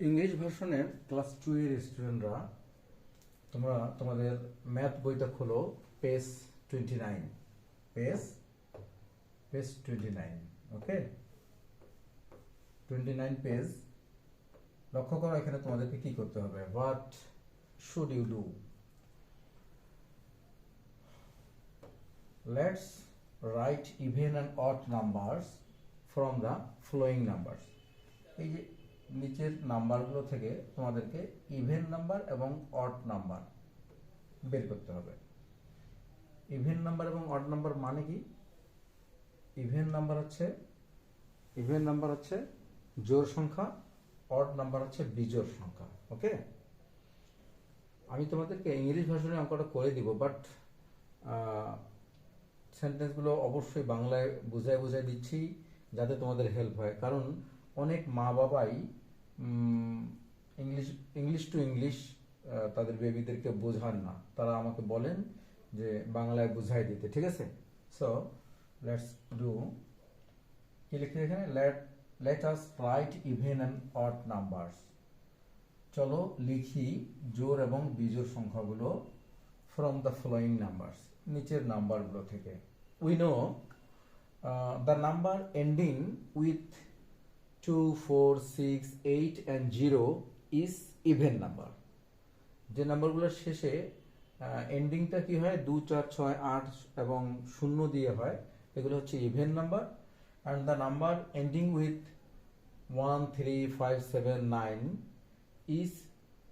English ভার্সনের class 2 এর স্টুডেন্টরা তোমরা তোমাদের ম্যাথ বইটা খোলো, পেজ 29, পেজ 29, ওকে 29 পেজ। লক্ষ্য করো এখানে তোমাদেরকে কি করতে হবে, what should you do. Let's write even and odd numbers from the following numbers. এই যে নিচের নাম্বারগুলো থেকে তোমাদেরকে ইভেন নাম্বার এবং অড নাম্বার বের করতে হবে। ইভেন নাম্বার এবং অড নাম্বার মানে কি? ইভেন নাম্বার হচ্ছে জোড় সংখ্যা, অড নাম্বার হচ্ছে বিজোড় সংখ্যা। ওকে, আমি তোমাদেরকে ইংলিশ ভার্সনে অঙ্কটা করে দিব, বাট সেন্টেন্সগুলো অবশ্যই বাংলায় বুঝাই দিচ্ছি যাতে তোমাদের হেল্প হয়, কারণ অনেক মা বাবাই ইংলিশ টু ইংলিশ তাদের বেবিদেরকে বোঝান না। তারা আমাকে বলেন যে বাংলায় বুঝাই দিতে, ঠিক আছে? সো লেটস ডু, কি লিখতে এখানে, let us right even and odd numbers. চলো লিখি জোড় এবং বিজোড় সংখ্যাগুলো ফ্রম দ্য ফলোয়িং নাম্বারস, নিচের নাম্বারগুলো থেকে। We know the number ending with 2, 4, 6, 8 and 0 is even number। যে নাম্বারগুলোর শেষে এন্ডিংটা কি হয়, 2, 4, 6, 8 এবং 0 দিয়ে হয়, এগুলো হচ্ছে even number. and the number ending with 1, 3, 5, 7, 9 is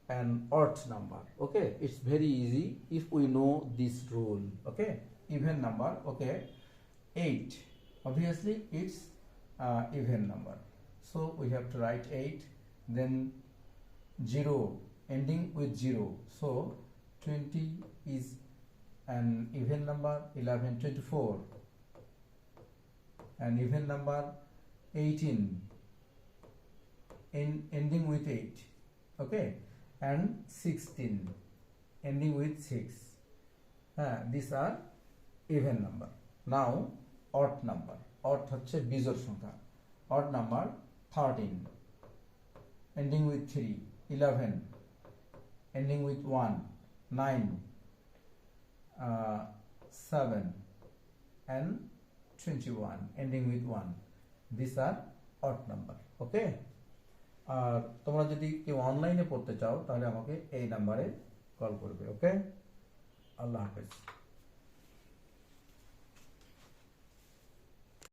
an odd number. Okay, it's very easy if we know this rule. Okay, even number. Okay, 8, obviously it's even number, so we have to write 8. Then 0 ending with 0, so 20 is an even number. 11, 24 an even number. 18 ending with 8, okay, and 16 ending with 6. These are even number. Now odd number, odd হচ্ছে বিজোড় সংখ্যা। odd number 13 ending with 3, 11 ending with 1, 9, 7 and 21 ending with 1. These are odd number. Okay, আর তোমরা যদি কেউ অনলাইনে পড়তে চাও তাহলে আমাকে এই নাম্বারে কল করবে। ওকে, আল্লাহ হাফেজ।